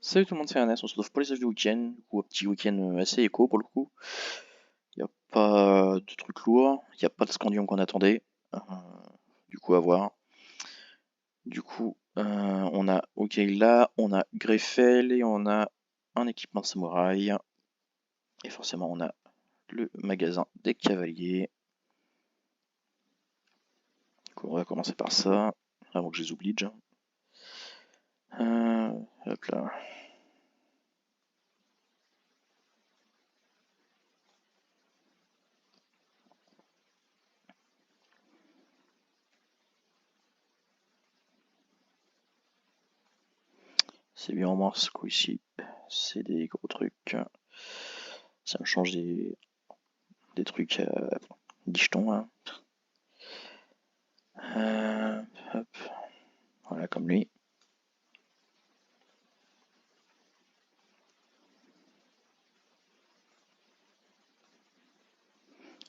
Salut tout le monde, c'est Ernest, on se retrouve pour les œufs du week-end, ou un petit week-end assez éco pour le coup. Il n'y a pas de trucs lourds, il n'y a pas de scandium qu'on attendait, du coup à voir. Du coup, on a Okayla, on a Greffel et on a un équipement de samouraï. Et forcément on a le magasin des cavaliers. Du coup on va commencer par ça, avant que je les oublie déjà. Hop là. C'est bien en moins ce coup-ci, c'est des gros trucs. Ça me change des trucs dichetons hein. Hop, voilà comme lui.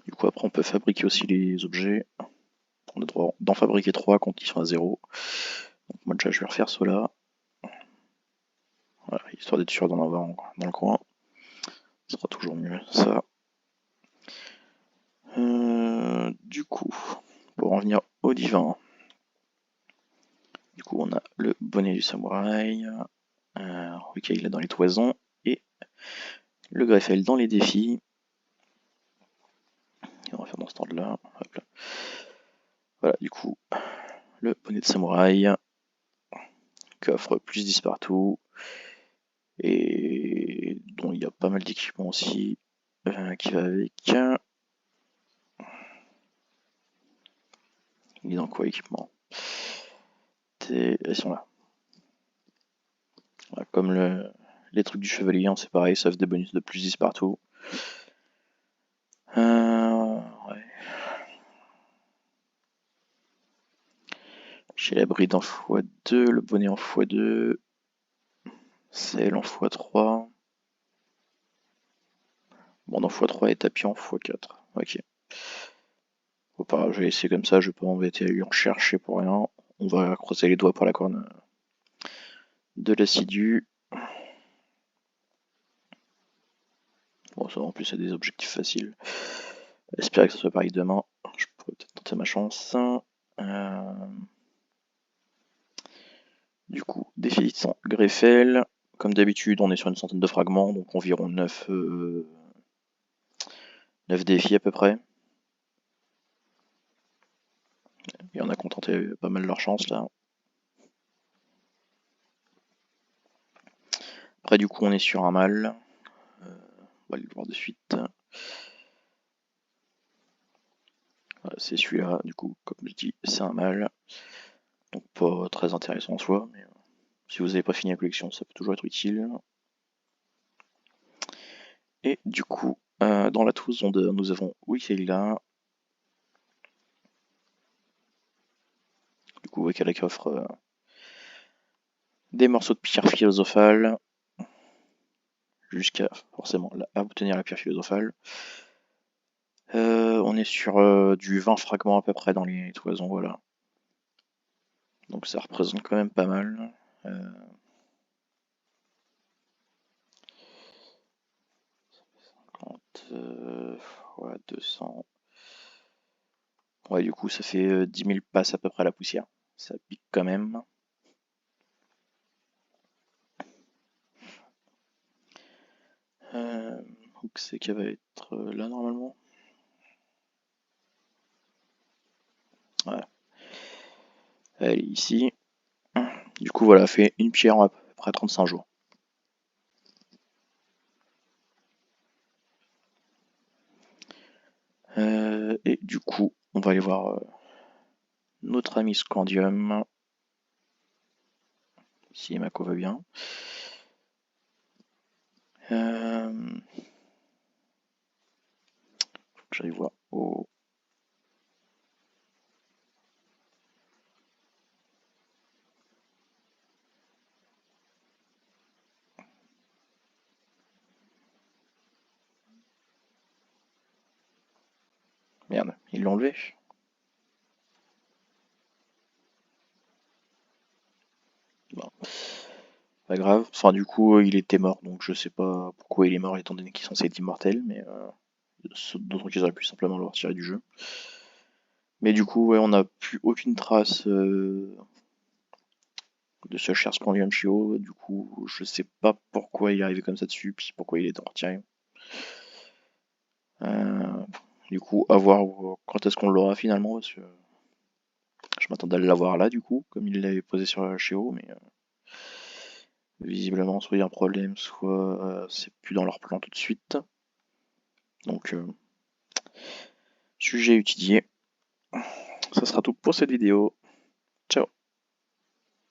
Du coup après on peut fabriquer aussi les objets. On a droit d'en fabriquer 3 quand ils sont à 0. Donc moi déjà je vais refaire cela. Voilà, histoire d'être sûr d'en avoir dans le coin. Ce sera toujours mieux ça. Du coup, pour en venir au divin. Du coup on a le bonnet du samouraï. Ok il est dans les toisons. Et le greffel dans les défis. Et on va faire dans ce ordre là. Hop là. Voilà du coup le bonnet de samouraï. Coffre plus 10 partout. Et dont il y a pas mal d'équipements aussi qui va avec. Il est dans quoi équipement? Ils sont là. Voilà, comme les trucs du chevalier, c'est pareil, ça fait des bonus de plus 10 partout. Ouais. J'ai la bride en x2, le bonnet en x2, celle en x3. Bon, en x3 et tapis en x4. Ok. Faut pas, je vais essayer comme ça, je vais pas m'embêter à lui en chercher pour rien. On va creuser les doigts pour la corne de l'assidu. Bon, ça en plus c'est des objectifs faciles. J'espère que ça soit pareil demain. Je pourrais peut-être tenter ma chance. Du coup, défi sans Greffel. Comme d'habitude, on est sur une centaine de fragments, donc environ 9 défis à peu près. Il y en a qui ont tenté pas mal leur chance là. Après, du coup, on est sur un mâle. On va le voir de suite. Voilà, c'est celui-là, du coup, comme je dis, c'est un mâle. Donc pas très intéressant en soi, mais si vous n'avez pas fini la collection, ça peut toujours être utile. Et du coup, dans la touze, nous avons Wikela. Du coup, Wikela qui offre des morceaux de pierre philosophale, jusqu'à forcément obtenir la pierre philosophale. On est sur du 20 fragments à peu près dans les toisons, voilà. Donc ça représente quand même pas mal. 50, ouais, 200. Ouais, du coup, ça fait 10 000 passes à peu près à la poussière. Ça pique quand même. Donc c'est qu'elle va être là normalement. Ouais. Elle est ici. Du coup, voilà, fait une pierre en à peu près 35 jours. Et du coup, on va aller voir notre ami Scandium. Si Mako va bien. Faut que j'aille voir. Oh. Merde, ils l'ont enlevé. Bon. pas grave. Enfin, du coup, il était mort, donc je sais pas pourquoi il est mort étant donné qu'il est censé être immortel, mais d'autres qu'ils auraient pu simplement le retirer du jeu. Mais du coup, ouais, on n'a plus aucune trace de ce cher Scandium Shio. Du coup, je sais pas pourquoi il est arrivé comme ça dessus, puis pourquoi il est retiré. Euh, du coup, à voir quand est-ce qu'on l'aura finalement, parce que je m'attendais à l'avoir là, du coup, comme il l'avait posé sur Shio, mais visiblement, soit il y a un problème, soit c'est plus dans leur plan tout de suite. Donc, sujet étudié. Ça sera tout pour cette vidéo. Ciao.